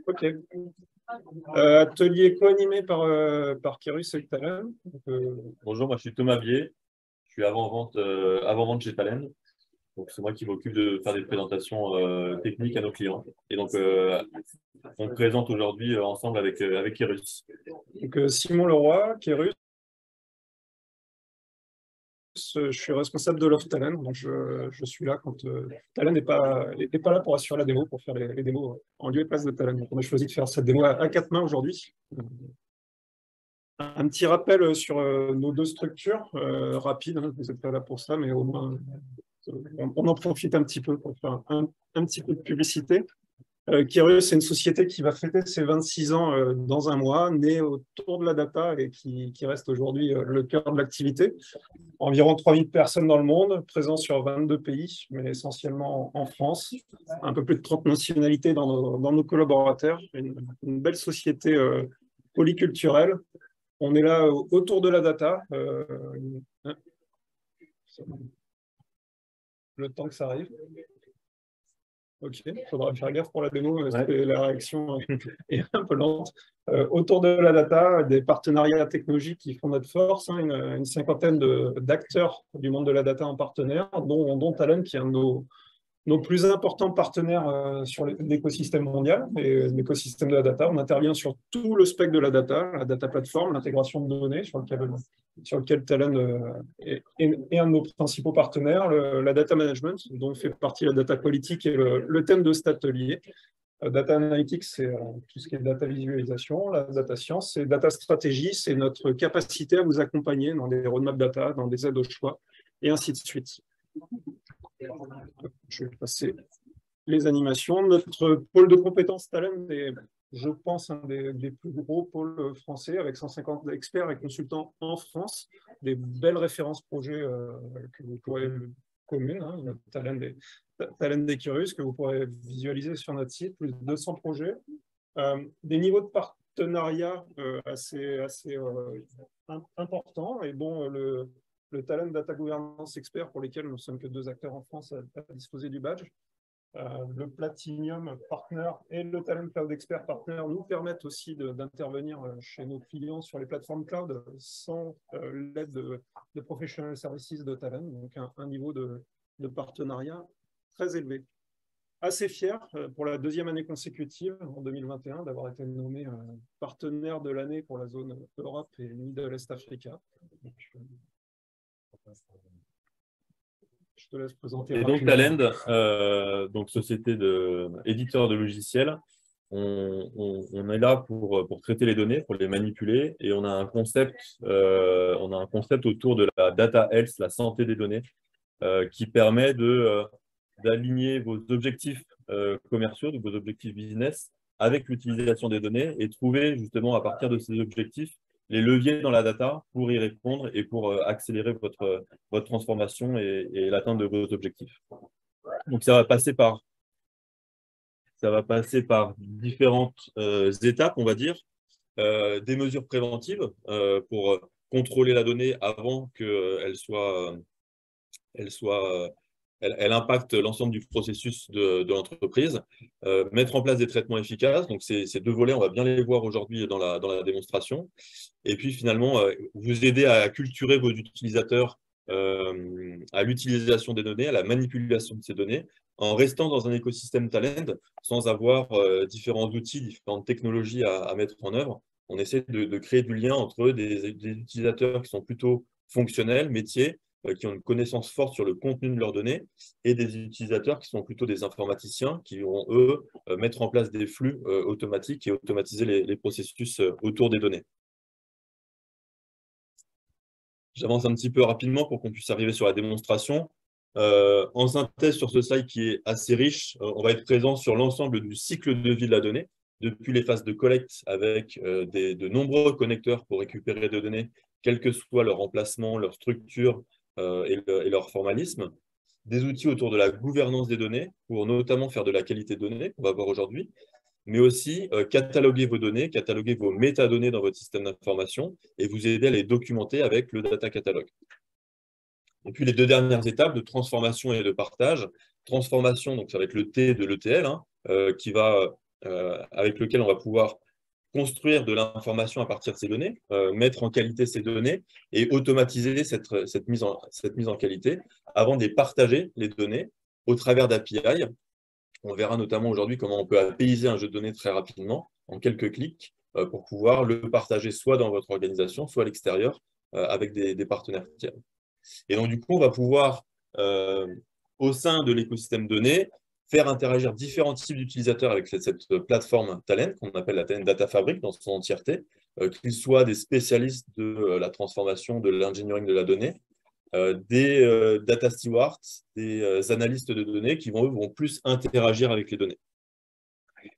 Ok. Atelier co-animé par Kérus et Talent. Bonjour, moi je suis Thomas Vier, je suis avant-vente chez Talend. Donc c'est moi qui m'occupe de faire des présentations techniques à nos clients. Et donc on présente aujourd'hui ensemble avec Kérus. Donc, Simon Leroy, Kérus. Je suis responsable de l'offre Talent, donc je suis là quand Talent n'est pas là pour assurer la démo, pour faire les démos en lieu et place de Talent. Donc on a choisi de faire cette démo à quatre mains aujourd'hui. Un petit rappel sur nos deux structures, rapide, hein, vous n'êtes pas là pour ça, mais au moins on en profite un petit peu pour faire un petit peu de publicité. Kérus, c'est une société qui va fêter ses 26 ans dans un mois, née autour de la data et qui reste aujourd'hui le cœur de l'activité. Environ 3000 personnes dans le monde, présents sur 22 pays, mais essentiellement en France. Un peu plus de 30 nationalités dans nos collaborateurs. Une belle société polyculturelle. On est là autour de la data. Le temps que ça arrive. Ok, il faudra faire gaffe pour la démo, la réaction est un peu lente. Autour de la data, des partenariats technologiques qui font notre force, hein, une cinquantaine d'acteurs du monde de la data en partenaire, dont Talent, qui est un de nos plus importants partenaires sur l'écosystème mondial et l'écosystème de la data. On intervient sur tout le spectre de la data platform, l'intégration de données sur lequel Talent est un de nos principaux partenaires, la data management, dont fait partie la data politique et le thème de cet atelier. Data analytics, c'est tout ce qui est data visualisation, la data science, et data stratégie, c'est notre capacité à vous accompagner dans des roadmaps data, dans des aides au choix, et ainsi de suite. Je vais passer les animations. Notre pôle de compétences Talent est, je pense, un des plus gros pôles français, avec 150 experts et consultants en France, des belles références projets que vous pourrez communes, hein, Talent des Kérus, que vous pourrez visualiser sur notre site, plus de 200 projets, des niveaux de partenariat assez importants, et bon, le Talent Data Governance Expert, pour lesquels nous ne sommes que 2 acteurs en France à disposer du badge. Le Platinum Partner et le Talent Cloud Expert Partner nous permettent aussi d'intervenir chez nos clients sur les plateformes cloud sans l'aide de Professional Services de Talent, donc un niveau de partenariat très élevé. Assez fier pour la 2e année consécutive, en 2021, d'avoir été nommé partenaire de l'année pour la zone Europe et Middle East Africa. Je te laisse présenter. Et donc Talend, donc société éditeur de logiciels, on est là pour traiter les données, pour les manipuler, et on a un concept autour de la data health, la santé des données, qui permet d'aligner vos objectifs commerciaux, vos objectifs business, avec l'utilisation des données et trouver justement à partir de ces objectifs les leviers dans la data pour y répondre et pour accélérer votre transformation et l'atteinte de vos objectifs. Donc, ça va passer par différentes étapes, on va dire. Des mesures préventives pour contrôler la donnée avant qu'elle elle impacte l'ensemble du processus de l'entreprise. Mettre en place des traitements efficaces. Donc, ces 2 volets, on va bien les voir aujourd'hui dans la démonstration. Et puis, finalement, vous aider à culturer vos utilisateurs à l'utilisation des données, à la manipulation de ces données, en restant dans un écosystème Talend, sans avoir différents outils, différentes technologies à mettre en œuvre. On essaie de créer du lien entre des utilisateurs qui sont plutôt fonctionnels, métiers, qui ont une connaissance forte sur le contenu de leurs données, et des utilisateurs qui sont plutôt des informaticiens, qui vont, eux, mettre en place des flux automatiques et automatiser les processus autour des données. J'avance un petit peu rapidement pour qu'on puisse arriver sur la démonstration. En synthèse, sur ce slide qui est assez riche, on va être présent sur l'ensemble du cycle de vie de la donnée, depuis les phases de collecte avec de nombreux connecteurs pour récupérer des données, quel que soit leur emplacement, leur structure et leur formalisme. Des outils autour de la gouvernance des données pour notamment faire de la qualité de données qu'on va voir aujourd'hui, mais aussi cataloguer vos données, cataloguer vos métadonnées dans votre système d'information et vous aider à les documenter avec le data catalogue. Et puis les 2 dernières étapes de transformation et de partage transformation, donc ça va être le T de l'ETL, hein, avec lequel on va pouvoir construire de l'information à partir de ces données, mettre en qualité ces données et automatiser cette mise en qualité avant de les partager, les données, au travers d'API. On verra notamment aujourd'hui comment on peut apaiser un jeu de données très rapidement, en quelques clics, pour pouvoir le partager soit dans votre organisation, soit à l'extérieur, avec des partenaires tiers. Et donc, du coup, on va pouvoir, au sein de l'écosystème données, faire interagir différents types d'utilisateurs avec cette plateforme Talend, qu'on appelle la Talend Data Fabric dans son entièreté, qu'ils soient des spécialistes de la transformation, de l'engineering de la donnée, des data stewards, des analystes de données qui vont plus interagir avec les données.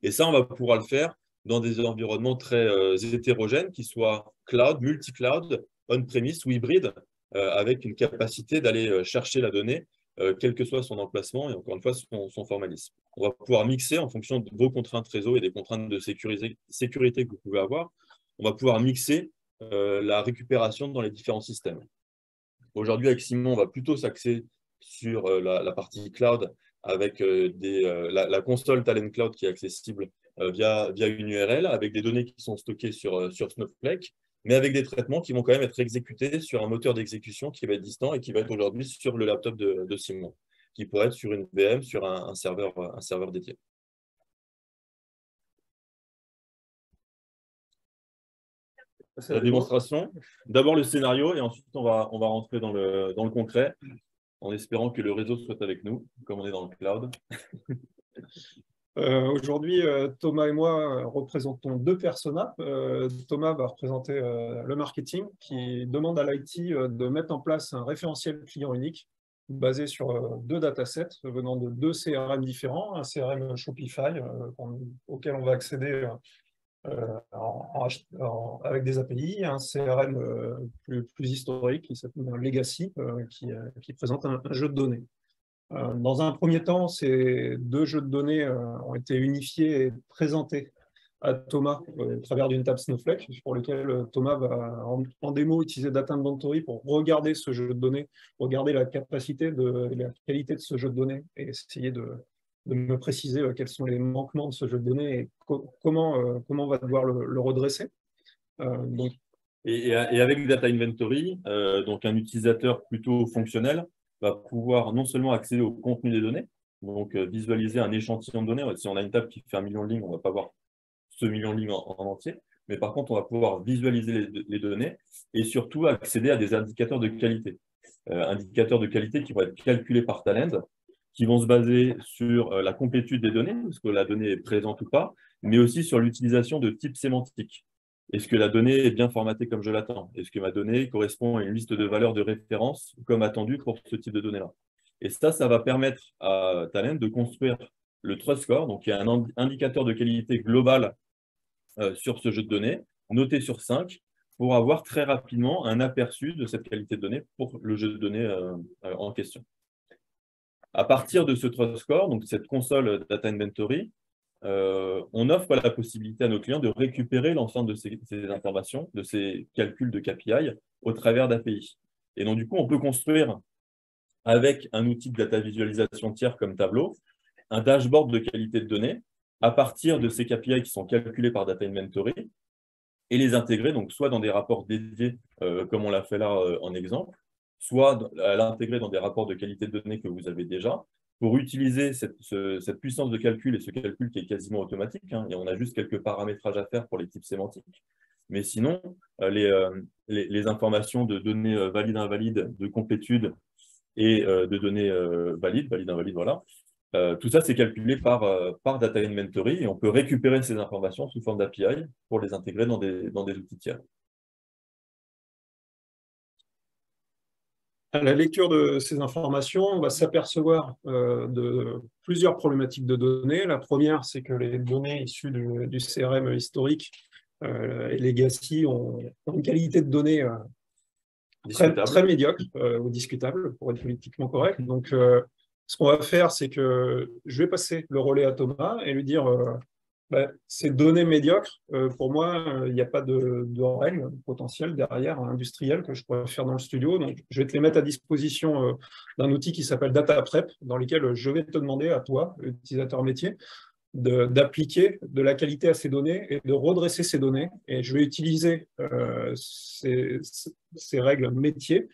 Et ça, on va pouvoir le faire dans des environnements très hétérogènes, qui soient cloud, multi-cloud, on-premise ou hybride, avec une capacité d'aller chercher la donnée, quel que soit son emplacement et encore une fois son formalisme. On va pouvoir mixer en fonction de vos contraintes réseau et des contraintes de sécurité que vous pouvez avoir. On va pouvoir mixer la récupération dans les différents systèmes. Aujourd'hui, avec Simon, on va plutôt s'axer sur la partie cloud avec la console Talend Cloud qui est accessible via une URL, avec des données qui sont stockées sur Snowflake, mais avec des traitements qui vont quand même être exécutés sur un moteur d'exécution qui va être distant et qui va être aujourd'hui sur le laptop de Simon, qui pourrait être sur une VM, sur un serveur dédié. La démonstration, d'abord le scénario et ensuite on va rentrer dans le concret en espérant que le réseau soit avec nous, comme on est dans le cloud. Aujourd'hui, Thomas et moi représentons deux personas. Thomas va représenter le marketing qui demande à l'IT de mettre en place un référentiel client unique basé sur deux datasets venant de deux CRM différents, un CRM Shopify auquel on va accéder avec des API, un CRM plus historique qui s'appelle Legacy qui présente un jeu de données. Dans un premier temps, ces deux jeux de données ont été unifiés et présentés à Thomas au travers d'une table Snowflake, pour lequel Thomas va en démo utiliser Data Inventory pour regarder ce jeu de données, regarder la capacité et la qualité de ce jeu de données et essayer de me préciser quels sont les manquements de ce jeu de données et comment on va devoir le redresser. Et avec Data Inventory, donc un utilisateur plutôt fonctionnel va pouvoir non seulement accéder au contenu des données, donc visualiser un échantillon de données. Si on a une table qui fait 1 million de lignes, on ne va pas voir ce million de lignes en entier, mais par contre, on va pouvoir visualiser les données et surtout accéder à des indicateurs de qualité. Indicateurs de qualité qui vont être calculés par Talend, qui vont se baser sur la complétude des données, est-ce que la donnée est présente ou pas, mais aussi sur l'utilisation de types sémantiques. Est-ce que la donnée est bien formatée comme je l'attends? Est-ce que ma donnée correspond à une liste de valeurs de référence comme attendu pour ce type de données-là? Et ça va permettre à Talend de construire le Trust Score, donc qui est un indicateur de qualité global sur ce jeu de données, noté sur 5, pour avoir très rapidement un aperçu de cette qualité de données pour le jeu de données en question. À partir de ce Trust Score, donc cette console Data Inventory, on offre la possibilité à nos clients de récupérer l'ensemble de ces informations, de ces calculs de KPI au travers d'API. Et donc, du coup, on peut construire avec un outil de data visualisation tiers comme Tableau, un dashboard de qualité de données à partir de ces KPI qui sont calculés par Data Inventory et les intégrer donc soit dans des rapports dédiés, comme on l'a fait là en exemple, soit à l'intégrer dans des rapports de qualité de données que vous avez déjà, pour utiliser cette puissance de calcul et ce calcul qui est quasiment automatique, hein, et on a juste quelques paramétrages à faire pour les types sémantiques. Mais sinon, les informations de données valides, invalides, de complétude et de données valides, invalides, voilà. Tout ça, c'est calculé par Data Inventory et on peut récupérer ces informations sous forme d'API pour les intégrer dans des outils tiers. À la lecture de ces informations, on va s'apercevoir de plusieurs problématiques de données. La première, c'est que les données issues du CRM historique et Legacy ont une qualité de données très médiocre ou discutable, pour être politiquement correct. Donc, ce qu'on va faire, c'est que je vais passer le relais à Thomas et lui dire Ces données médiocres, pour moi, il n'y a pas de règles potentielles derrière, industrielles, que je pourrais faire dans le studio. Donc, je vais te les mettre à disposition d'un outil qui s'appelle DataPrep, dans lequel je vais te demander à toi, utilisateur métier, d'appliquer de la qualité à ces données et de redresser ces données. Et je vais utiliser ces règles métiers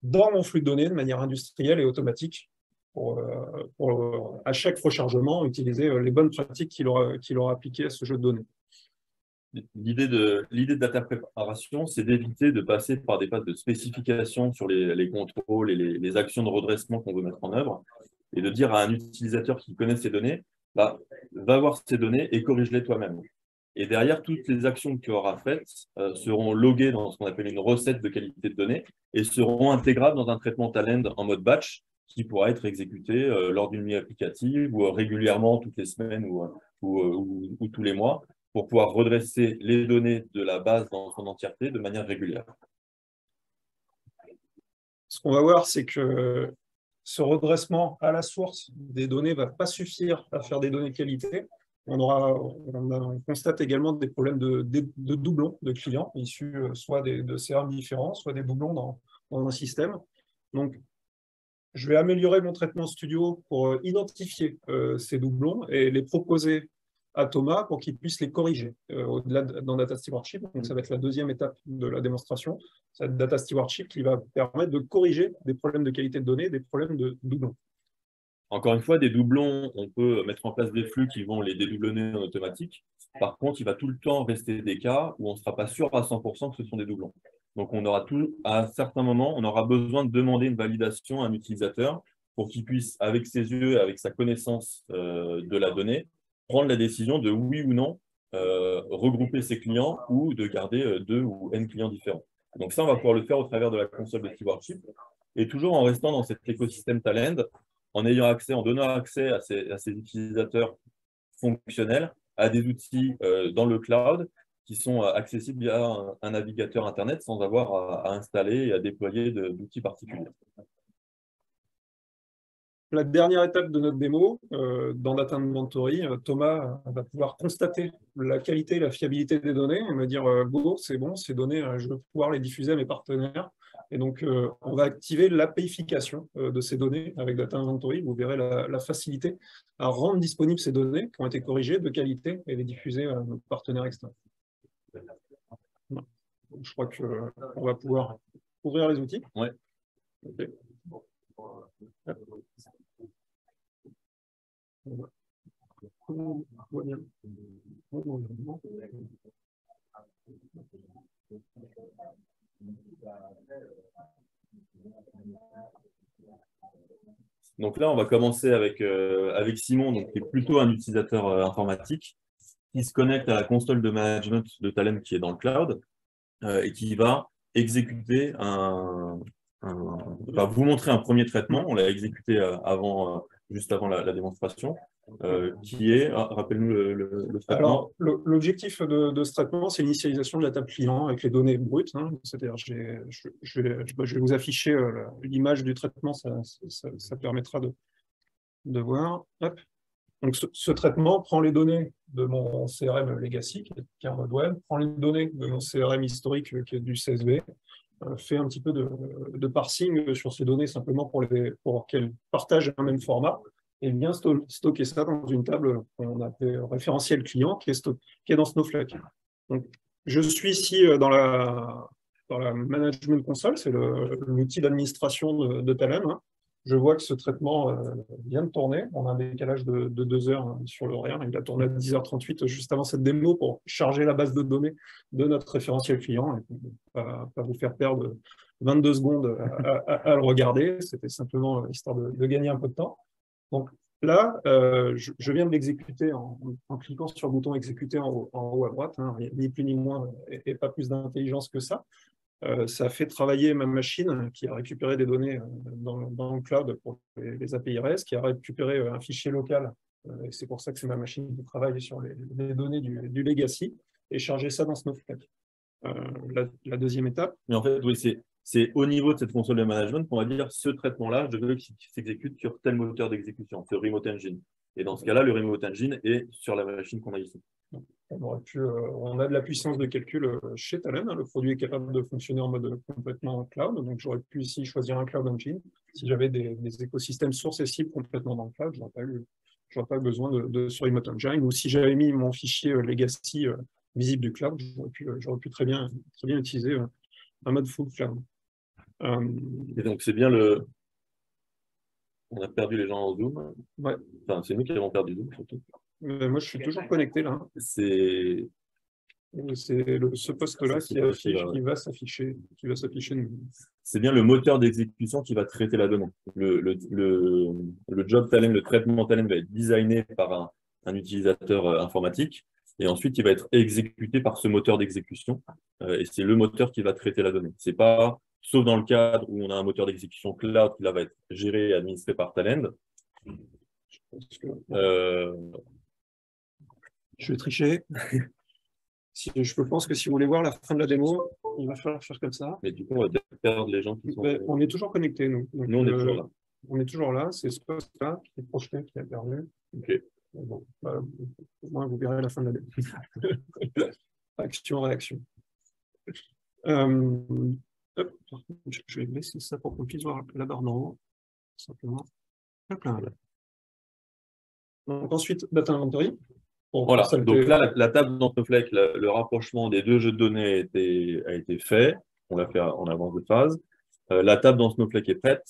dans mon flux de données de manière industrielle et automatique pour à chaque rechargement, utiliser les bonnes pratiques qu'il aura appliquées à ce jeu de données. L'idée de data préparation, c'est d'éviter de passer par des phases de spécification sur les contrôles et les actions de redressement qu'on veut mettre en œuvre, et de dire à un utilisateur qui connaît ces données, va voir ces données et corrige-les toi-même. Et derrière, toutes les actions que tu auras faites seront loguées dans ce qu'on appelle une recette de qualité de données et seront intégrables dans un traitement talent en mode batch qui pourra être exécuté lors d'une nuit applicative ou régulièrement toutes les semaines ou tous les mois pour pouvoir redresser les données de la base dans son entièreté de manière régulière. Ce qu'on va voir, c'est que ce redressement à la source des données ne va pas suffire à faire des données de qualité. On constate également des problèmes de doublons de clients issus soit de CRM différents, soit des doublons dans un système. Donc, je vais améliorer mon traitement studio pour identifier ces doublons et les proposer à Thomas pour qu'il puisse les corriger au-delà dans Data Stewardship. Donc, ça va être la deuxième étape de la démonstration. C'est Data Stewardship qui va permettre de corriger des problèmes de qualité de données, des problèmes de doublons. Encore une fois, des doublons, on peut mettre en place des flux qui vont les dédoublonner en automatique. Par contre, il va tout le temps rester des cas où on ne sera pas sûr à 100% que ce sont des doublons. Donc, à un certain moment, on aura besoin de demander une validation à un utilisateur pour qu'il puisse, avec ses yeux, avec sa connaissance de la donnée, prendre la décision de oui ou non regrouper ses clients ou de garder 2 ou N clients différents. Donc ça, on va pouvoir le faire au travers de la console de Stewardship et toujours en restant dans cet écosystème talent, en donnant accès à ces utilisateurs fonctionnels à des outils dans le cloud qui sont accessibles via un navigateur Internet sans avoir à installer et à déployer d'outils particuliers. La dernière étape de notre démo, dans Data Inventory, Thomas va pouvoir constater la qualité et la fiabilité des données et me dire go, c'est bon, ces données, je vais pouvoir les diffuser à mes partenaires. Et donc, on va activer l'APIfication de ces données avec Data Inventory. Vous verrez la facilité à rendre disponibles ces données qui ont été corrigées de qualité et les diffuser à nos partenaires externes. Je crois qu'on va pouvoir ouvrir les outils. Ouais. Okay. Donc là, on va commencer avec Simon, donc, qui est plutôt un utilisateur informatique, qui se connecte à la console de management de Talent qui est dans le cloud et qui va exécuter va vous montrer un premier traitement. On l'a exécuté juste avant la démonstration, qui est, rappelle-nous le traitement. Alors, l'objectif de ce traitement, c'est l'initialisation de la table client avec les données brutes. Hein. C'est-à-dire, je vais vous afficher l'image du traitement, ça permettra de voir. Hop. Donc, ce traitement prend les données de mon CRM legacy, qui est un mode web, prend les données de mon CRM historique, qui est du CSV, fait un petit peu de parsing sur ces données simplement pour qu'elles partagent un même format et bien stocker ça dans une table qu'on appelle référentiel client qui est dans Snowflake. Donc, je suis ici dans la management console, c'est l'outil d'administration de Talent. Hein. Je vois que ce traitement vient de tourner. On a un décalage de 2 heures sur l'horaire. Il a tourné à 10h38 juste avant cette démo pour charger la base de données de notre référentiel client et pas vous faire perdre 22 secondes à le regarder. C'était simplement histoire de gagner un peu de temps. Donc là, je viens de l'exécuter en cliquant sur le bouton exécuter en haut à droite. Hein, ni plus ni moins et pas plus d'intelligence que ça. Ça fait travailler ma machine qui a récupéré des données dans le cloud pour les API REST, qui a récupéré un fichier local, et c'est pour ça que c'est ma machine qui travaille sur les données du legacy, et charger ça dans Snowflake. La deuxième étape. Mais en fait, oui, c'est au niveau de cette console de management qu'on va dire ce traitement-là, je veux qu'il s'exécute sur tel moteur d'exécution, ce Remote Engine. Et dans ce cas-là, le remote engine est sur la machine qu'on a ici. On a de la puissance de calcul chez Talend, hein, le produit est capable de fonctionner en mode complètement cloud, donc j'aurais pu ici choisir un cloud engine. Si j'avais des écosystèmes sources et cibles complètement dans le cloud, je n'aurais pas eu besoin de ce remote engine, ou si j'avais mis mon fichier legacy visible du cloud, j'aurais pu très bien utiliser un mode full cloud. Et donc c'est bien le... On a perdu les gens en Zoom. Ouais. Enfin, c'est nous qui avons perdu Zoom, surtout. Moi, je suis toujours connecté là. C'est ce poste-là qui va s'afficher. C'est bien le moteur d'exécution qui va traiter la donnée. Le job talent, le traitement talent va être designé par un utilisateur informatique et ensuite il va être exécuté par ce moteur d'exécution et c'est le moteur qui va traiter la donnée. C'est pas, sauf dans le cadre où on a un moteur d'exécution cloud qui là va être géré et administré par Talend. Je vais tricher. Je pense que si vous voulez voir la fin de la démo, il va falloir faire comme ça. Mais du coup, on va perdre les gens qui sont... On est toujours connectés, nous. Donc, nous, on est toujours là. On est toujours là. C'est ce poste-là qui est projeté, qui a perdu. OK. Bon, au moins, vous verrez la fin de la démo. Action, réaction. Hop, je vais laisser ça pour qu'on puisse voir la barre d'en haut. Simplement. Hop là. Donc, ensuite, Data Inventory. Voilà, donc là, la table dans Snowflake, le rapprochement des deux jeux de données a été fait. On l'a fait en avance de phase. La table dans Snowflake est prête.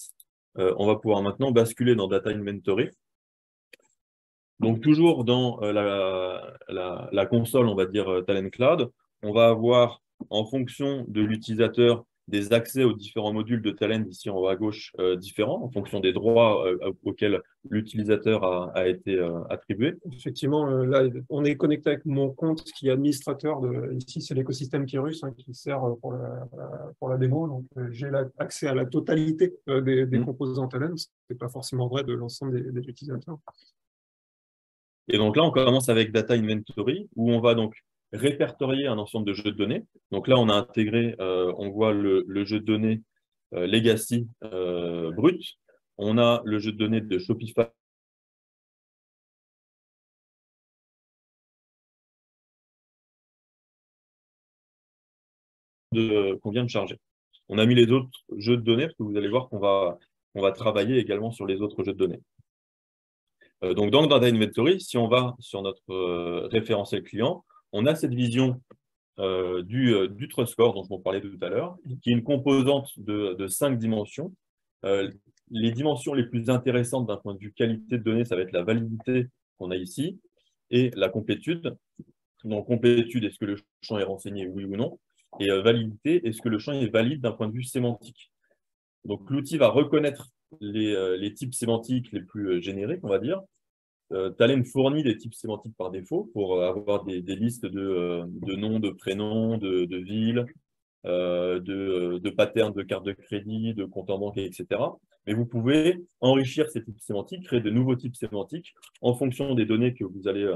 On va pouvoir maintenant basculer dans Data Inventory. Donc, toujours dans la console, on va dire Talend Cloud, on va avoir, en fonction de l'utilisateur, des accès aux différents modules de Talend, ici en haut à gauche, différents, en fonction des droits auxquels l'utilisateur a été attribué. Effectivement, là, on est connecté avec mon compte qui est administrateur. Ici, c'est l'écosystème Kyrus qui sert pour la démo. Donc, j'ai accès à la totalité des composants Talend. Ce n'est pas forcément vrai de l'ensemble des utilisateurs. Et donc là, on commence avec Data Inventory, où on va donc répertorier un ensemble de jeux de données. Donc là, on a intégré, on voit le jeu de données Legacy brut. On a le jeu de données de Shopify qu'on vient de charger. On a mis les autres jeux de données, parce que vous allez voir qu'on va travailler également sur les autres jeux de données. Donc, dans Data Inventory, si on va sur notre référentiel client, on a cette vision du Trust Score dont je vous parlais tout à l'heure, qui est une composante de 5 dimensions. Les dimensions les plus intéressantes d'un point de vue qualité de données, ça va être la validité qu'on a ici et la complétude. Donc, complétude, est-ce que le champ est renseigné, oui ou non? Et validité, est-ce que le champ est valide d'un point de vue sémantique? Donc, l'outil va reconnaître les types sémantiques les plus génériques, on va dire. Talend fournit des types sémantiques par défaut pour avoir des listes de noms, de prénoms, de villes, de patterns de cartes de crédit, de comptes en banque, etc. Mais vous pouvez enrichir ces types sémantiques, créer de nouveaux types sémantiques en fonction des données que vous allez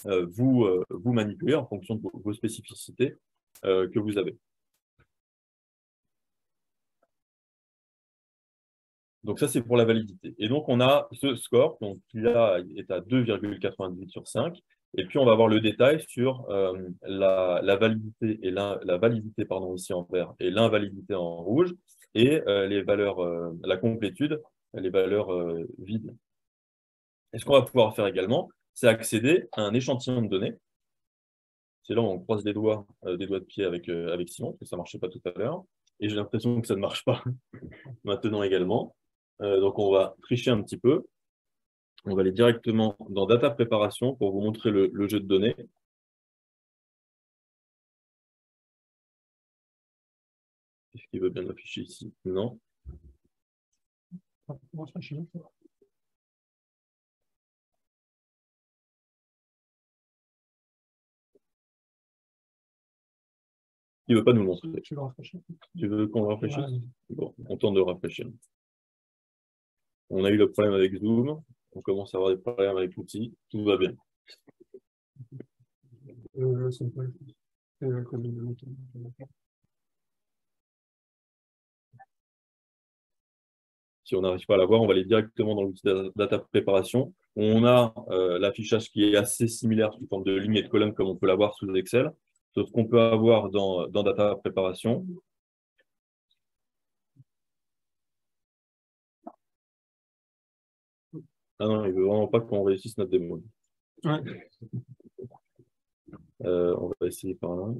vous manipuler, en fonction de vos spécificités que vous avez. Donc ça, c'est pour la validité. Et donc, on a ce score, donc, qui là est à 2,98 sur 5. Et puis, on va avoir le détail sur la validité et la validité pardon, ici en vert et l'invalidité en rouge et les valeurs, la complétude, les valeurs vides. Et ce qu'on va pouvoir faire également, c'est accéder à un échantillon de données. C'est là où on croise des doigts de pied avec Simon, parce que ça ne marchait pas tout à l'heure. Et j'ai l'impression que ça ne marche pas maintenant également. Donc, on va tricher un petit peu. On va aller directement dans Data Préparation pour vous montrer le jeu de données. Est-ce qu'il veut bien l'afficher ici? Non. Il ne veut pas nous le montrer. Tu veux qu'on le rafraîchisse? Bon, on tente de rafraîchir. On a eu le problème avec Zoom. On commence à avoir des problèmes avec l'outil. Tout va bien. Si on n'arrive pas à la voir, on va aller directement dans l'outil Data Préparation On a l'affichage qui est assez similaire sous forme de lignes et de colonnes comme on peut l'avoir sous Excel, sauf qu'on peut avoir dans Data Préparation. Ah non, il ne veut vraiment pas qu'on réussisse notre démo. Ouais. On va essayer par là.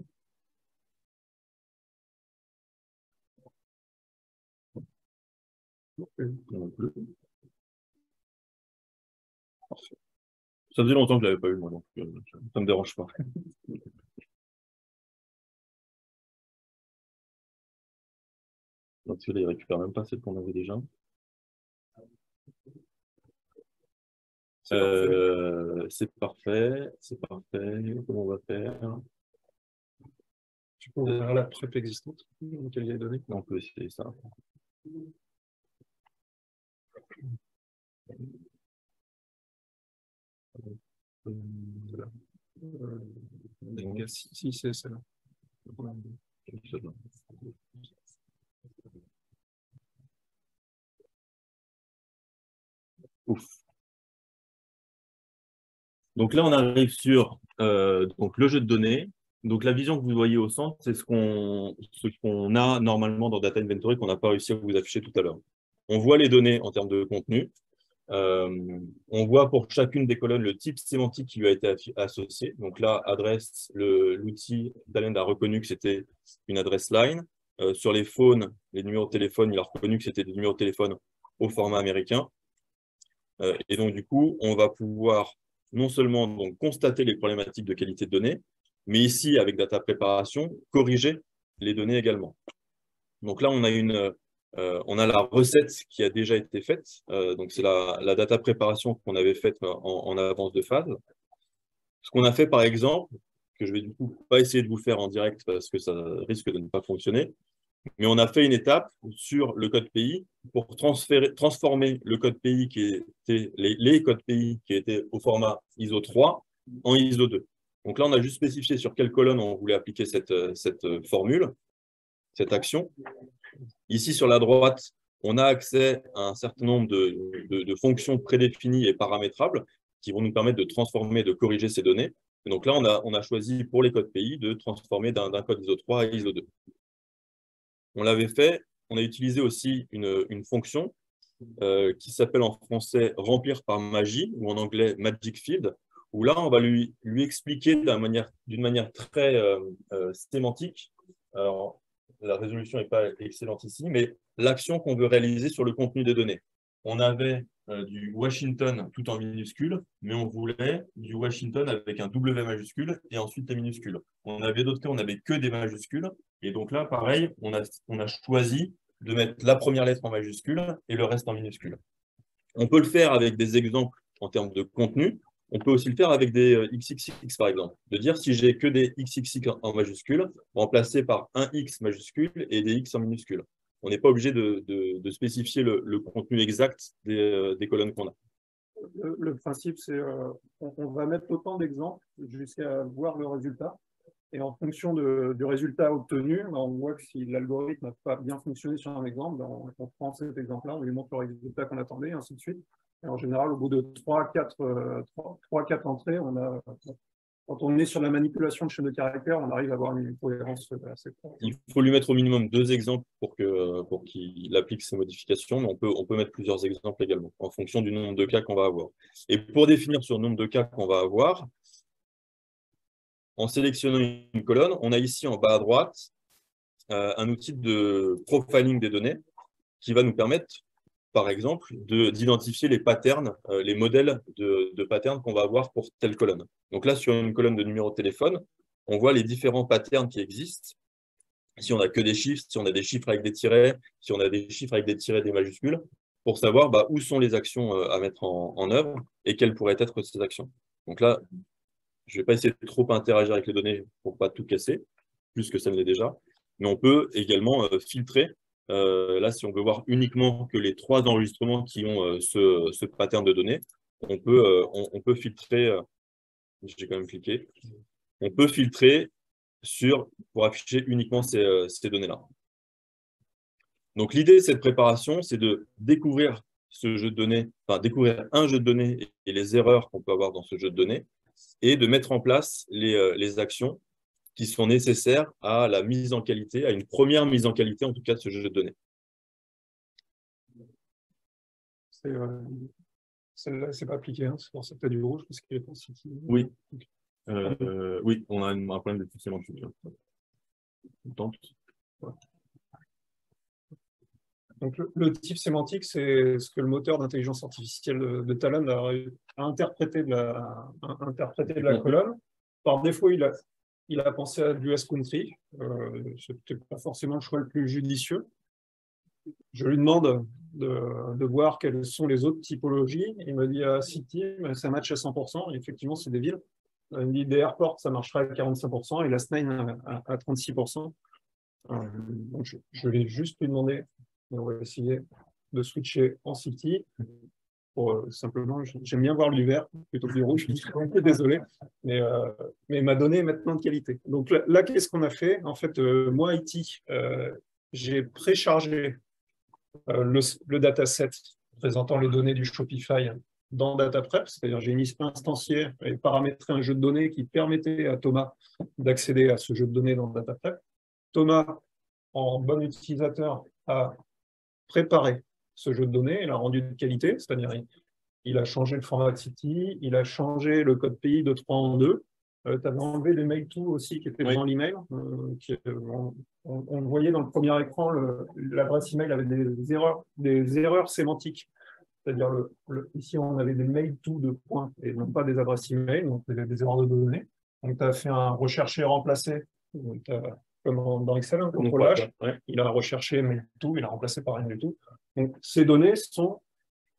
Non plus. Parfait. Ça faisait longtemps que je ne l'avais pas eu, moi, donc ça ne me dérange pas. Donc celui-là, il ne récupère même pas celle qu'on avait déjà. C'est parfait. Comment on va faire? Tu peux ouvrir la prep existante dans laquelle il y a donné. On peut essayer ça. Si, c'est celle-là. Ouf. Donc là, on arrive sur donc le jeu de données. Donc la vision que vous voyez au centre, c'est ce qu'on a normalement dans Data Inventory qu'on n'a pas réussi à vous afficher tout à l'heure. On voit les données en termes de contenu. On voit pour chacune des colonnes le type sémantique qui lui a été associé. Donc là, adresse, l'outil Talend a reconnu que c'était une adresse line. Sur les phones, les numéros de téléphone, il a reconnu que c'était des numéros de téléphone au format américain. Et donc, du coup, on va pouvoir non seulement donc, constater les problématiques de qualité de données, mais ici, avec Data Préparation, corriger les données également. Donc là, on a la recette qui a déjà été faite. Donc, c'est la Data Préparation qu'on avait faite en avance de phase. Ce qu'on a fait, par exemple, que je vais du coup pas essayer de vous faire en direct parce que ça risque de ne pas fonctionner, mais on a fait une étape sur le code pays pour transformer le code pays qui était les codes pays qui étaient au format ISO 3 en ISO 2. Donc là, on a juste spécifié sur quelle colonne on voulait appliquer cette formule, cette action. Ici, sur la droite, on a accès à un certain nombre de fonctions prédéfinies et paramétrables qui vont nous permettre de transformer, de corriger ces données. Et donc là, on a choisi pour les codes pays de transformer d'un code ISO 3 à ISO 2. On l'avait fait, on a utilisé aussi une fonction qui s'appelle en français « remplir par magie » ou en anglais « magic field », où là, on va lui expliquer d'une manière très sémantique. Alors, la résolution n'est pas excellente ici, mais l'action qu'on veut réaliser sur le contenu des données. On avait du Washington tout en minuscules, mais on voulait du Washington avec un W majuscule et ensuite des minuscules. On avait d'autres cas, on n'avait que des majuscules. Et donc là, pareil, on a choisi de mettre la première lettre en majuscule et le reste en minuscule. On peut le faire avec des exemples en termes de contenu. On peut aussi le faire avec des XXX, par exemple. De dire si j'ai que des XXX en majuscule, remplacer par un X majuscule et des X en minuscule. On n'est pas obligé de spécifier le contenu exact des colonnes qu'on a. Le principe, c'est on va mettre autant d'exemples jusqu'à voir le résultat. Et en fonction du résultat obtenu, on voit que si l'algorithme n'a pas bien fonctionné sur un exemple, on prend cet exemple-là, on lui montre le résultat qu'on attendait, et ainsi de suite. Et en général, au bout de 3-4 entrées, quand on est sur la manipulation de chaîne de caractères, on arrive à avoir une cohérence assez forte. Il faut lui mettre au minimum 2 exemples pour qu'il applique ces modifications, mais on peut mettre plusieurs exemples également, en fonction du nombre de cas qu'on va avoir. Et pour définir ce nombre de cas qu'on va avoir, en sélectionnant une colonne, on a ici en bas à droite un outil de profiling des données qui va nous permettre, par exemple, d'identifier les patterns, les modèles de patterns qu'on va avoir pour telle colonne. Donc là, sur une colonne de numéro de téléphone, on voit les différents patterns qui existent. Si on n'a que des chiffres, si on a des chiffres avec des tirets, si on a des chiffres avec des tirets, des majuscules, pour savoir où sont les actions à mettre en œuvre et quelles pourraient être ces actions. Donc là, je ne vais pas essayer de trop interagir avec les données pour ne pas tout casser, plus que ça ne l'est déjà. Mais on peut également filtrer. Là, si on veut voir uniquement que les 3 enregistrements qui ont ce pattern de données, on peut filtrer. J'ai quand même cliqué. On peut filtrer pour afficher uniquement ces données-là. Donc, l'idée de cette préparation, c'est de découvrir ce jeu de données, enfin découvrir un jeu de données et les erreurs qu'on peut avoir dans ce jeu de données, et de mettre en place les actions qui sont nécessaires à la mise en qualité, à une première mise en qualité en tout cas de ce jeu de données. Celle-là, c'est pas appliqué, hein, c'est pour ça que tu as du rouge, parce qu'il est pas City. Oui. Oui, on a un problème de type sémantique. On tente. Donc, le type sémantique, c'est ce que le moteur d'intelligence artificielle de Talend a interprété de la colonne. Par défaut, il a pensé à du S-country. Ce n'était pas forcément le choix le plus judicieux. Je lui demande de voir quelles sont les autres typologies. Il me dit City, ça match à 100%. Et effectivement, c'est des villes. Il me dit des airports, ça marchera à 45%. Et la Snine à 36%. Donc je vais juste lui demander, on va essayer de switcher en City. Pour, simplement, j'aime bien voir du vert plutôt que du rouge. Je suis un peu désolé, mais ma donnée est maintenant de qualité. Donc là qu'est-ce qu'on a fait? En fait, moi, IT, j'ai préchargé le dataset présentant les données du Shopify dans DataPrep, c'est-à-dire j'ai instancié et paramétré un jeu de données qui permettait à Thomas d'accéder à ce jeu de données dans DataPrep. Thomas, en bon utilisateur, a préparé ce jeu de données, il l'a rendu de qualité, c'est-à-dire il a changé le format de City, il a changé le code pays de 3 en 2. Tu avais enlevé les mail to aussi qui était dans l'email. On le voyait dans le premier écran, l'adresse email avait des erreurs sémantiques. C'est-à-dire, ici, on avait des mail to de points et non pas des adresses email, donc des erreurs de données. Donc, tu as fait un rechercher et remplacer, comme dans Excel, un contrôle H. Il a recherché mail to, il a remplacé par rien du tout. Donc, ces données sont,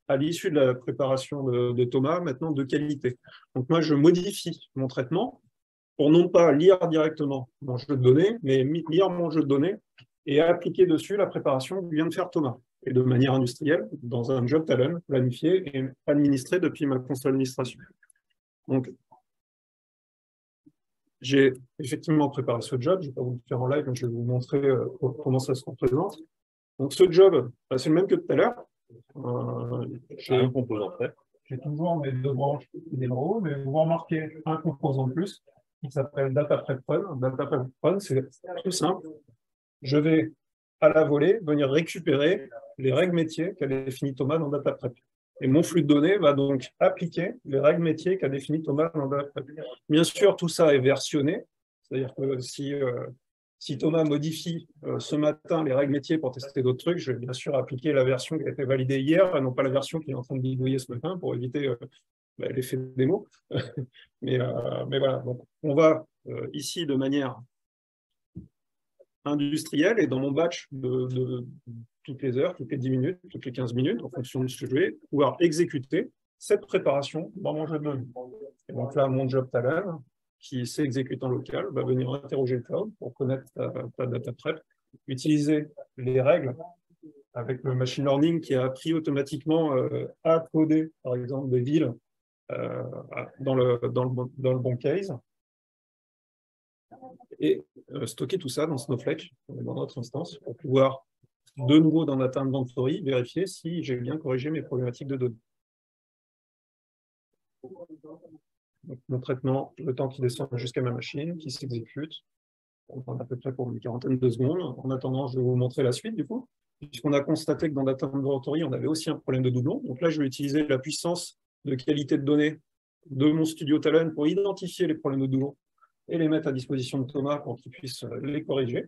à l'issue de la préparation de Thomas, maintenant de qualité. Donc, moi, je modifie mon traitement pour non pas lire directement mon jeu de données, mais lire mon jeu de données et appliquer dessus la préparation que vient de faire Thomas, et de manière industrielle, dans un job Talend, planifié et administré depuis ma console d'administration. Donc, j'ai effectivement préparé ce job, je ne vais pas vous le faire en live, mais je vais vous montrer comment ça se représente. Donc, ce job, c'est le même que tout à l'heure. J'ai un composant prêt. J'ai toujours mes deux branches des rows, mais vous remarquez un composant de plus qui s'appelle DataPrep Run. DataPrep Run, c'est tout simple. Je vais, à la volée, venir récupérer les règles métiers qu'a défini Thomas dans DataPrep. Et mon flux de données va donc appliquer les règles métiers qu'a défini Thomas dans DataPrep. Bien sûr, tout ça est versionné, c'est-à-dire que si Thomas modifie ce matin les règles métiers pour tester d'autres trucs, je vais bien sûr appliquer la version qui a été validée hier, et non pas la version qui est en train de bidouiller ce matin pour éviter l'effet démo. mais voilà, donc on va ici de manière industrielle et dans mon batch de toutes les heures, toutes les 10 minutes, toutes les 15 minutes, en fonction de ce que je vais pouvoir exécuter cette préparation dans mon jeu de données. Et donc là, mon job Talend, qui s'exécute en local, va venir interroger le cloud pour connaître ta data prep, utiliser les règles avec le machine learning qui a appris automatiquement à coder, par exemple, des villes dans le bon case, et stocker tout ça dans Snowflake, dans notre instance, pour pouvoir, de nouveau dans Data Inventory, vérifier si j'ai bien corrigé mes problématiques de données. Donc, mon traitement, le temps qui descend jusqu'à ma machine, qui s'exécute, on prend à peu près pour une quarantaine de secondes. En attendant, je vais vous montrer la suite, du coup, puisqu'on a constaté que dans Data Inventory, on avait aussi un problème de doublon. Donc là, je vais utiliser la puissance de qualité de données de mon studio Talend pour identifier les problèmes de doublon et les mettre à disposition de Thomas pour qu'il puisse les corriger.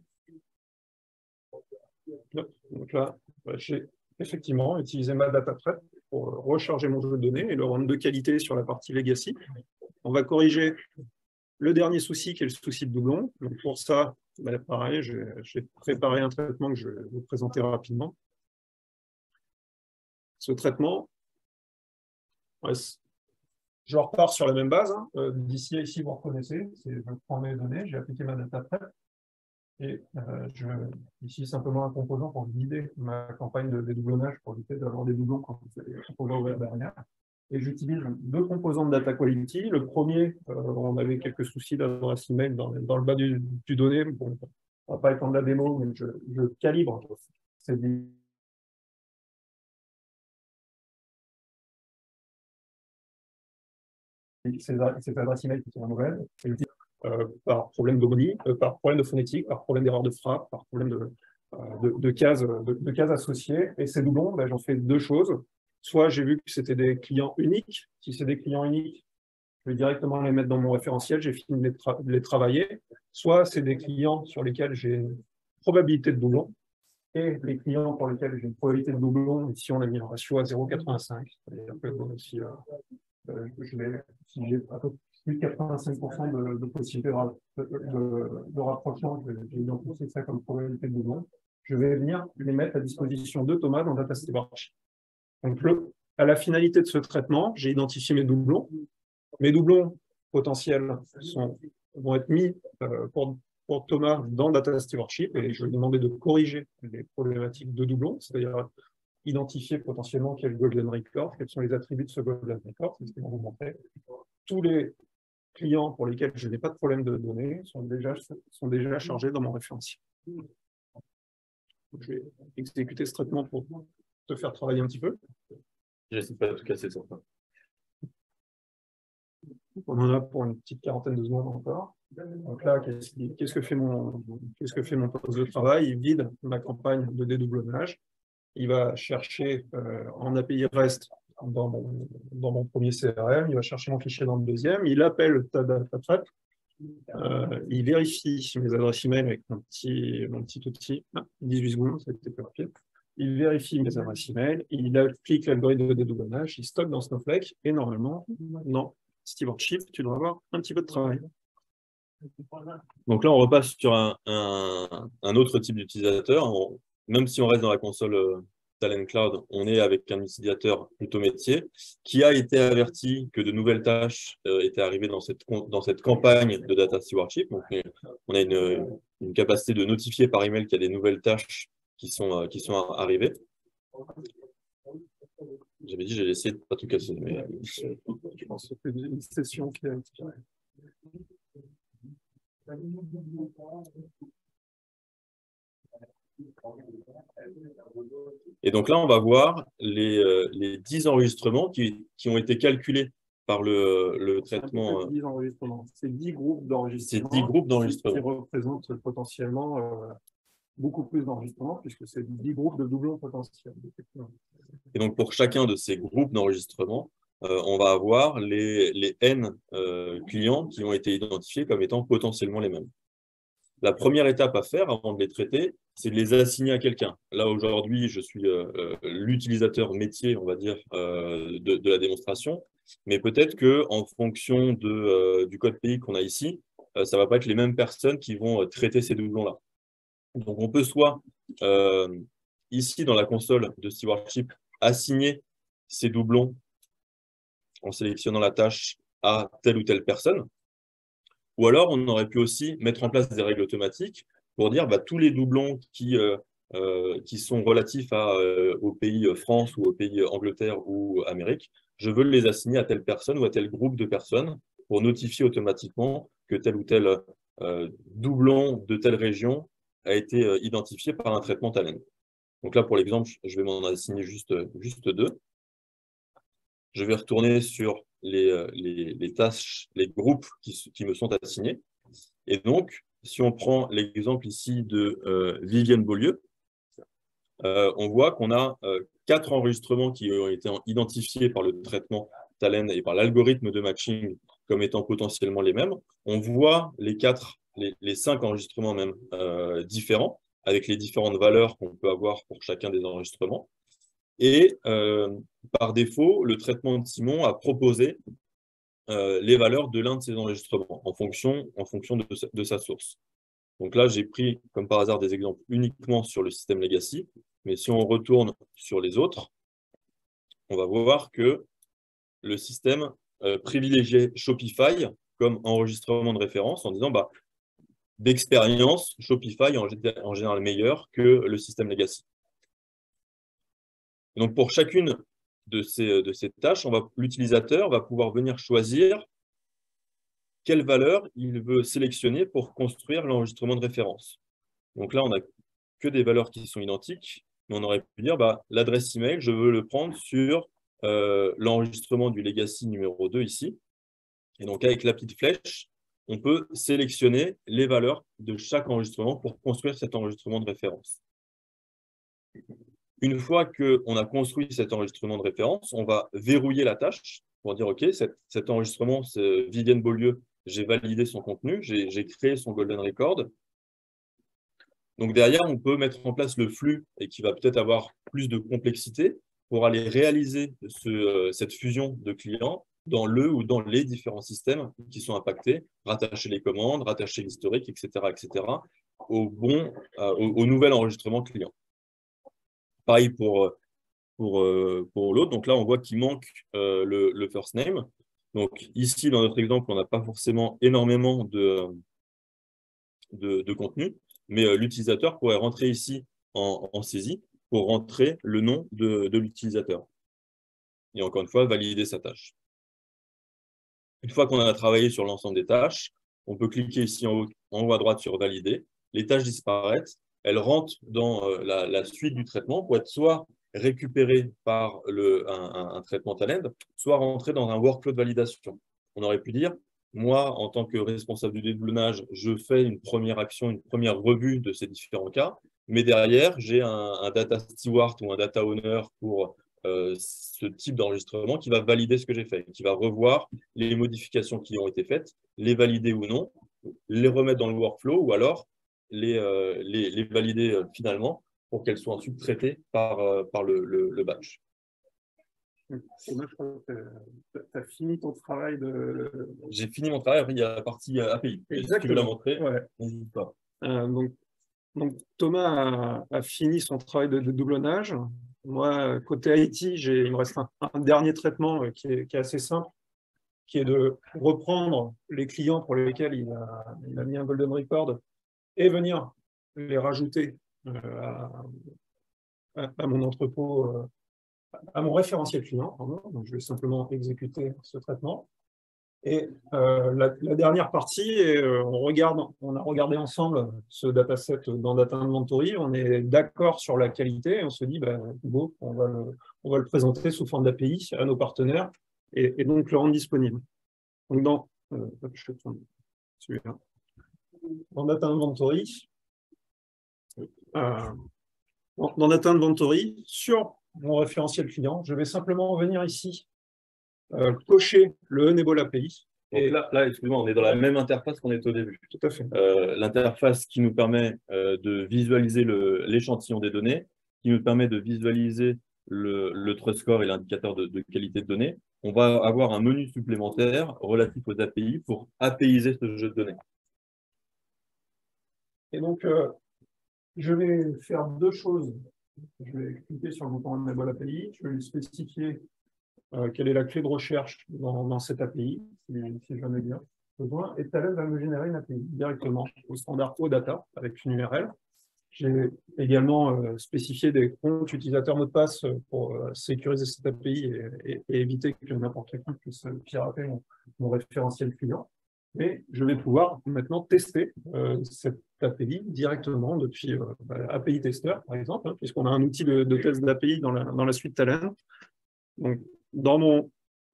Donc là, j'ai effectivement utilisé ma data prep pour recharger mon jeu de données et le rendre de qualité sur la partie legacy. On va corriger le dernier souci qui est le souci de doublon. Donc pour ça, pareil, j'ai préparé un traitement que je vais vous présenter rapidement. Ce traitement, je repars sur la même base. D'ici à ici, vous reconnaissez. Je prends mes données, j'ai appliqué ma data prep. Et ici, simplement un composant pour guider ma campagne de dédoublonnage pour éviter d'avoir des doublons quand on va ouvrir derrière. Et j'utilise deux composants de data quality. Le premier, on avait quelques soucis d'adresse email dans le bas du donné. Bon, on ne va pas étendre la démo, mais je calibre ces cette adresse email qui est nouvelle, par problème d'homonie, par problème de phonétique, par problème d'erreur de frappe, par problème de cases associées. Et ces doublons, ben, j'en fais deux choses. Soit j'ai vu que c'était des clients uniques. Si c'est des clients uniques, je vais directement les mettre dans mon référentiel, j'ai fini de les travailler. Soit c'est des clients sur lesquels j'ai une probabilité de doublon. Et les clients pour lesquels j'ai une probabilité de doublon, ici on a mis un ratio à 0,85. C'est-à-dire que si j'ai à peu près plus de 85% de possibilité de rapprochement, j'ai identifié ça comme probabilité de doublon, je vais venir les mettre à disposition de Thomas dans DataStewardship. Donc, à la finalité de ce traitement, j'ai identifié mes doublons. Mes doublons potentiels vont être mis pour Thomas dans DataStewardship et je vais lui demander de corriger les problématiques de doublons, c'est-à-dire identifier potentiellement quel Golden Record, quels sont les attributs de ce Golden Record, c'est ce qu'on va vous montrer. Tous les clients pour lesquels je n'ai pas de problème de données sont déjà chargés dans mon référentiel. Je vais exécuter ce traitement pour te faire travailler un petit peu. J'essaie pas de tout casser sur ça. On en a pour une petite quarantaine de secondes encore. Donc là, qu'est-ce que fait mon poste de travail? Il vide ma campagne de dédoublonnage. Il va chercher en API REST dans mon premier CRM, il va chercher mon fichier dans le deuxième, il appelle ta data prep, il vérifie mes adresses email avec mon petit outil, 18 secondes, ça a été plus rapide. Il vérifie mes adresses email, il applique l'algorithme de dédoublonnage, il stocke dans Snowflake, et normalement, dans Stewardship, tu dois avoir un petit peu de travail. Donc là, on repasse sur un autre type d'utilisateur. Même si on reste dans la console Talent Cloud, on est avec un utilisateur plutôt métier qui a été averti que de nouvelles tâches étaient arrivées dans cette campagne de Data Stewardship. Donc, on a une capacité de notifier par email qu'il y a des nouvelles tâches qui sont arrivées. J'avais dit, j'ai essayé de ne pas tout casser. Mais... Je pense que c'est une session qui a inspiré. Et donc là, on va voir les 10 enregistrements qui ont été calculés par le traitement. 10 enregistrements. C'est 10 groupes d'enregistrements. C'est 10 groupes d'enregistrements. Qui représentent potentiellement beaucoup plus d'enregistrements, puisque c'est 10 groupes de doublons potentiels. Et donc, pour chacun de ces groupes d'enregistrements, on va avoir les N clients qui ont été identifiés comme étant potentiellement les mêmes. La première étape à faire avant de les traiter, c'est de les assigner à quelqu'un. Là, aujourd'hui, je suis l'utilisateur métier, on va dire, de la démonstration. Mais peut-être qu'en fonction du code pays qu'on a ici, ça ne va pas être les mêmes personnes qui vont traiter ces doublons-là. Donc, on peut soit, ici, dans la console de Stewardship, assigner ces doublons en sélectionnant la tâche à telle ou telle personne. Ou alors, on aurait pu aussi mettre en place des règles automatiques pour dire tous les doublons qui sont relatifs au pays France ou au pays Angleterre ou Amérique, je veux les assigner à telle personne ou à tel groupe de personnes pour notifier automatiquement que tel ou tel doublon de telle région a été identifié par un traitement talent. Donc là, pour l'exemple, je vais m'en assigner juste deux. Je vais retourner sur les tâches, les groupes qui me sont assignés. Et donc, si on prend l'exemple ici de Vivienne Beaulieu, on voit qu'on a 4 enregistrements qui ont été identifiés par le traitement Talent et par l'algorithme de matching comme étant potentiellement les mêmes. On voit les 5 enregistrements même différents, avec les différentes valeurs qu'on peut avoir pour chacun des enregistrements. Et par défaut, le traitement de Simon a proposé les valeurs de l'un de ces enregistrements en fonction de sa source. Donc là, j'ai pris, comme par hasard, des exemples uniquement sur le système legacy. Mais si on retourne sur les autres, on va voir que le système privilégiait Shopify comme enregistrement de référence en disant d'expérience, Shopify est en général meilleur que le système legacy. Donc, pour chacune de ces tâches, l'utilisateur va pouvoir venir choisir quelle valeur il veut sélectionner pour construire l'enregistrement de référence. Donc là, on n'a que des valeurs qui sont identiques, mais on aurait pu dire l'adresse email, je veux le prendre sur l'enregistrement du legacy numéro 2 ici. Et donc, avec la petite flèche, on peut sélectionner les valeurs de chaque enregistrement pour construire cet enregistrement de référence. Une fois qu'on a construit cet enregistrement de référence, on va verrouiller la tâche pour dire, OK, cet enregistrement, c'est Vivienne Beaulieu, j'ai validé son contenu, j'ai créé son Golden Record. Donc derrière, on peut mettre en place le flux et qui va peut-être avoir plus de complexité pour aller réaliser cette fusion de clients dans le ou dans les différents systèmes qui sont impactés, rattacher les commandes, rattacher l'historique, etc., au nouvel enregistrement client. Pareil pour l'autre. Donc là, on voit qu'il manque le first name. Donc ici, dans notre exemple, on n'a pas forcément énormément de contenu, mais l'utilisateur pourrait rentrer ici en saisie pour rentrer le nom de l'utilisateur. Et encore une fois, valider sa tâche. Une fois qu'on a travaillé sur l'ensemble des tâches, on peut cliquer ici en haut à droite sur valider. Les tâches disparaissent. Elles rentrent dans la suite du traitement pour être soit récupérées par un traitement talent, soit rentrer dans un workflow de validation. On aurait pu dire, moi, en tant que responsable du déboulonnage, je fais une première action, une première revue de ces différents cas, mais derrière, j'ai un data steward ou un data owner pour ce type d'enregistrement qui va valider ce que j'ai fait, qui va revoir les modifications qui ont été faites, les valider ou non, les remettre dans le workflow ou alors les valider finalement pour qu'elles soient ensuite traitées par le batch. Moi, je crois que tu as fini ton travail de… J'ai fini mon travail, après il y a la partie API. Exactement. Si tu veux la montrer, ouais. N'hésite pas. Donc, Thomas a fini son travail de doublonnage. Moi, côté IT, il me reste un dernier traitement qui est assez simple, qui est de reprendre les clients pour lesquels il a mis un Golden Record et venir les rajouter à mon entrepôt, à mon référentiel client. Donc, je vais simplement exécuter ce traitement. Et la dernière partie, on a regardé ensemble ce dataset dans Data Inventory, on est d'accord sur la qualité, et on se dit, go, on va le présenter sous forme d'API à nos partenaires, et donc le rendre disponible. Donc dans Data Inventory, dans Data Inventory, sur mon référentiel client, je vais simplement venir ici cocher le Enable API. Donc là excusez-moi, on est dans la même interface qu'on était au début. Tout à fait. L'interface qui nous permet de visualiser l'échantillon des données, qui nous permet de visualiser le trust score et l'indicateur de qualité de données. On va avoir un menu supplémentaire relatif aux API pour APIser ce jeu de données. Et donc, je vais faire deux choses. Je vais cliquer sur le bouton Enable API, je vais lui spécifier quelle est la clé de recherche dans cette API, si j'en ai bien besoin, et Talend va me générer une API directement au standard OData avec une URL. J'ai également spécifié des comptes utilisateurs mot de passe pour sécuriser cette API et éviter que n'importe qui puisse pirater mon référentiel client. Et je vais pouvoir maintenant tester cette API directement depuis API Tester, par exemple, hein, puisqu'on a un outil de test d'API dans la suite Talend.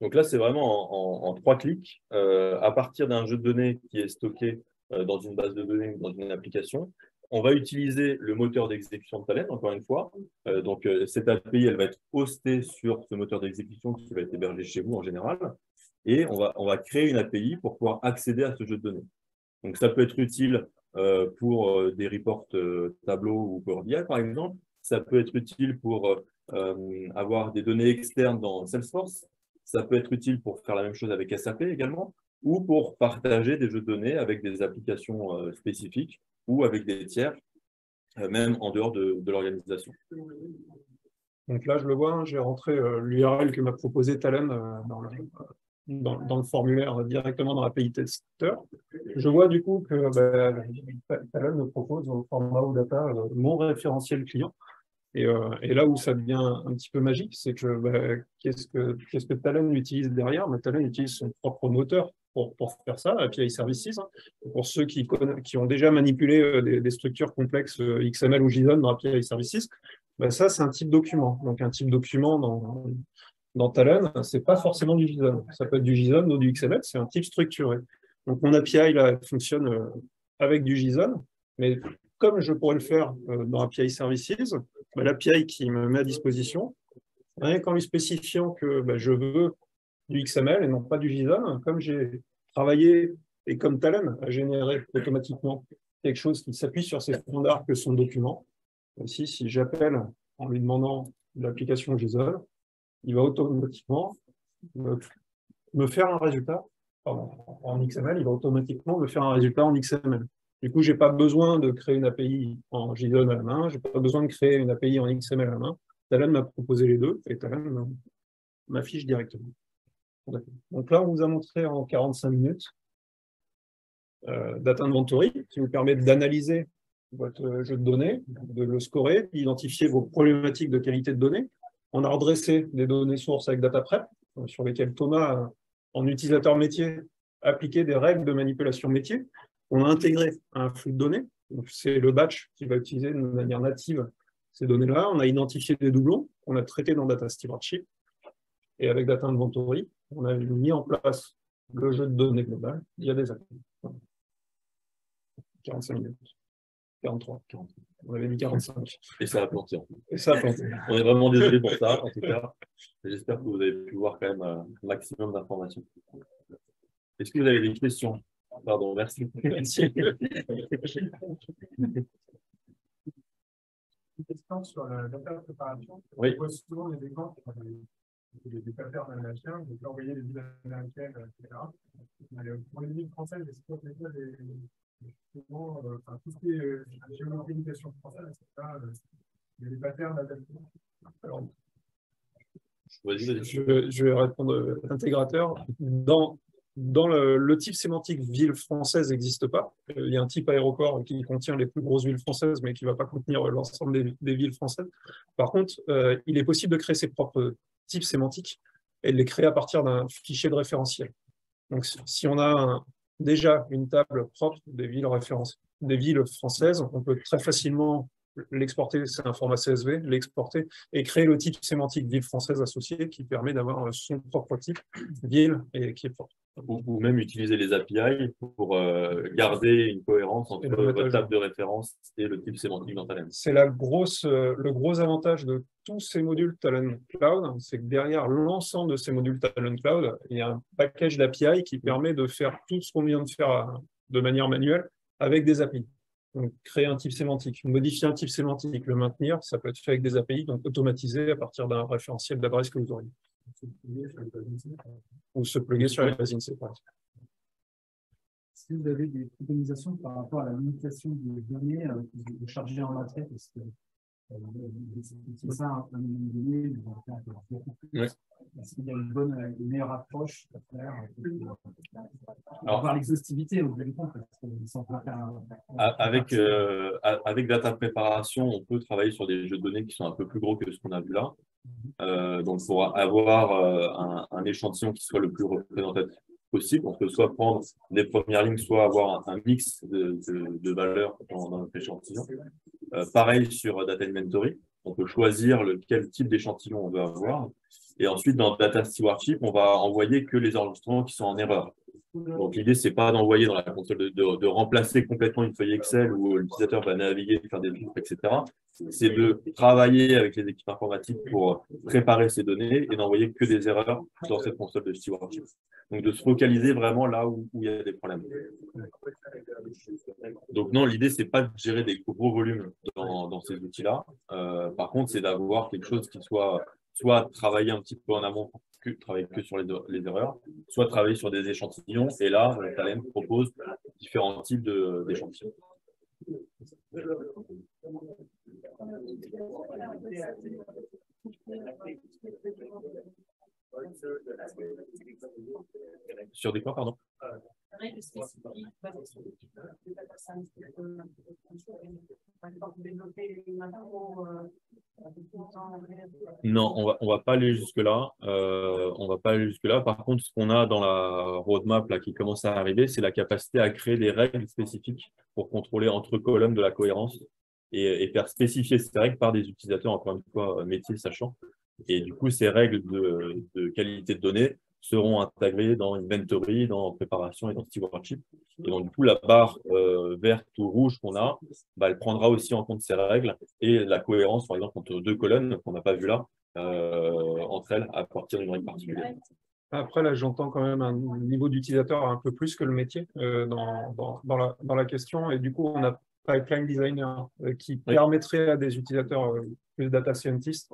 Donc là, c'est vraiment en 3 clics, à partir d'un jeu de données qui est stocké dans une base de données ou dans une application. On va utiliser le moteur d'exécution de Talend, encore une fois. Donc, cette API, elle va être hostée sur ce moteur d'exécution qui va être hébergé chez vous en général. Et on va créer une API pour pouvoir accéder à ce jeu de données. Donc, ça peut être utile pour des reports Tableau ou Power BI, par exemple. Ça peut être utile pour avoir des données externes dans Salesforce. Ça peut être utile pour faire la même chose avec SAP également, ou pour partager des jeux de données avec des applications spécifiques ou avec des tiers, même en dehors de l'organisation. Donc là, je le vois, j'ai rentré l'URL que m'a proposé Talend dans le formulaire directement dans l'API Tester. Je vois du coup que Talend me propose au format OData mon référentiel client. Et là où ça devient un petit peu magique, c'est que qu'est-ce que Talend utilise derrière? Talend utilise son propre moteur pour faire ça, API Services. Hein. Pour ceux qui ont déjà manipulé des structures complexes XML ou JSON dans API Services, ça, c'est un type document. Donc, un type document dans Talend, ce n'est pas forcément du JSON. Ça peut être du JSON ou du XML, c'est un type structuré. Donc mon API là, elle fonctionne avec du JSON, mais comme je pourrais le faire dans API Services, bah, l'API qui me met à disposition, rien qu'en lui spécifiant que bah, je veux du XML et non pas du JSON, comme j'ai travaillé et comme Talend a généré automatiquement quelque chose qui s'appuie sur ces standards que son document. Ici, si j'appelle en lui demandant l'application JSON, il va automatiquement me faire un résultat en XML, il va automatiquement me faire un résultat en XML. Du coup, je n'ai pas besoin de créer une API en JSON à la main, je n'ai pas besoin de créer une API en XML à la main. Talend m'a proposé les deux et Talend m'affiche directement. Donc là, on vous a montré en 45 minutes Data Inventory qui vous permet d'analyser votre jeu de données, de le scorer, d'identifier vos problématiques de qualité de données. On a redressé des données sources avec DataPrep, sur lesquelles Thomas, en utilisateur métier, a appliqué des règles de manipulation métier. On a intégré un flux de données. C'est le batch qui va utiliser de manière native ces données-là. On a identifié des doublons qu'on a traités dans Data Stewardship. Et avec Data Inventory, on a mis en place le jeu de données global. Il y a des appels. 45 minutes. 43. 40. On avait dit 45. Et ça a planté. Et ça a planté. On est vraiment désolé pour ça, en tout cas. J'espère que vous avez pu voir quand même un maximum d'informations. Est-ce que vous avez des questions? Pardon, merci. Merci. Une question sur la data préparation. Oui. On voit souvent des exemples des patterns américains, donc envoyer des villes américaines, etc. Pour les villes françaises, est-ce qu'il y a tout ce qui est géolocalisation française, etc. Il y a des patterns adaptés. Alors, je vais répondre à l'intégrateur. Dans le type sémantique ville française n'existe pas. Il y a un type aéroport qui contient les plus grosses villes françaises, mais qui ne va pas contenir l'ensemble des villes françaises. Par contre, il est possible de créer ses propres types sémantiques et de les créer à partir d'un fichier de référentiel. Donc, si on a déjà une table propre des villes françaises, on peut très facilement l'exporter, c'est un format CSV, l'exporter et créer le type sémantique ville française associé qui permet d'avoir son propre type ville et qui est propre. Ou même utiliser les API pour garder une cohérence entre votre table de référence et le type sémantique dans Talend. C'est le gros avantage de tous ces modules Talend Cloud, c'est que derrière l'ensemble de ces modules Talend Cloud, il y a un package d'API qui permet de faire tout ce qu'on vient de faire de manière manuelle avec des API. Donc, créer un type sémantique, modifier un type sémantique, le maintenir, ça peut être fait avec des API, donc automatisé à partir d'un référentiel d'adresse que vous auriez. Ou se plugger sur les bases INSEE. Est-ce que vous avez des préconisations par rapport à la limitation des données de charger en entrée? Parce que c'est ça, un moment donné, est-ce qu'il y a une meilleure approche à faire pour avoir l'exhaustivité au bout du compte? Avec Data Préparation, on peut travailler sur des jeux de données qui sont un peu plus gros que ce qu'on a vu là. Donc, pour avoir un échantillon qui soit le plus représentatif possible, on peut soit prendre des premières lignes, soit avoir un mix de valeurs dans notre échantillon. Pareil sur Data Inventory, on peut choisir quel type d'échantillon on veut avoir. Et ensuite, dans Data Stewardship, on va envoyer que les enregistrements qui sont en erreur. Donc, l'idée, ce n'est pas d'envoyer dans la console, de remplacer complètement une feuille Excel où l'utilisateur va naviguer, faire des filtres, etc. C'est de travailler avec les équipes informatiques pour préparer ces données et d'envoyer que des erreurs dans cette console de stewardship. Donc, de se focaliser vraiment là où il y a des problèmes. Donc, non, l'idée, ce n'est pas de gérer des gros volumes dans ces outils-là. Par contre, c'est d'avoir quelque chose qui soit travailler un petit peu en amont, travailler que sur les erreurs, soit travailler sur des échantillons. Et là, Talend propose différents types d'échantillons. Sur des quoi, pardon? Non, on va pas aller jusque-là. On va pas aller jusque-là. Par contre, ce qu'on a dans la roadmap là, qui commence à arriver, c'est la capacité à créer des règles spécifiques pour contrôler entre colonnes de la cohérence et faire spécifier ces règles par des utilisateurs, encore une fois, métiers sachant. Et du coup, ces règles de qualité de données seront intégrées dans Inventory, dans Préparation et dans Stewardship. Et donc, du coup, la barre verte ou rouge qu'on a, bah, elle prendra aussi en compte ces règles et la cohérence, par exemple, entre deux colonnes qu'on n'a pas vu là, entre elles, à partir d'une règle particulière. Après, là, j'entends quand même un niveau d'utilisateur un peu plus que le métier dans la question. Et du coup, on a Pipeline Designer qui permettrait à des utilisateurs plus data scientists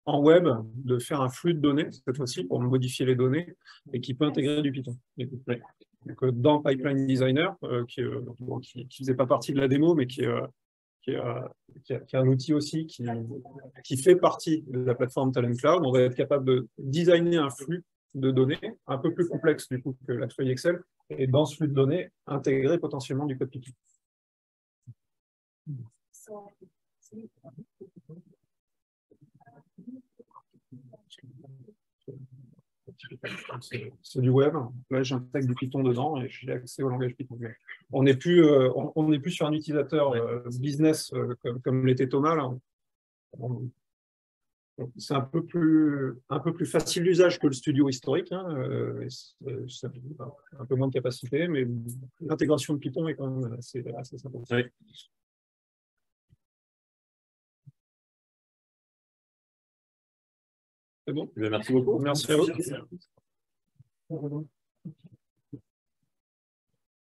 en web de faire un flux de données, cette fois-ci, pour modifier les données, et qui peut intégrer du Python. Donc, dans Pipeline Designer, qui ne faisait pas partie de la démo, mais qui est un outil aussi qui fait partie de la plateforme Talent Cloud, on va être capable de designer un flux de données un peu plus complexe du coup que la feuille Excel, et dans ce flux de données, intégrer potentiellement du code Python. C'est du web. Là, j'intègre du Python dedans et j'ai accès au langage Python. On n'est plus, sur un utilisateur business comme l'était Thomas. Là. C'est un peu plus facile d'usage que le studio historique. Hein, un peu moins de capacité, mais l'intégration de Python est quand même assez sympa. Oui. C'est bon. Merci beaucoup. Merci à vous.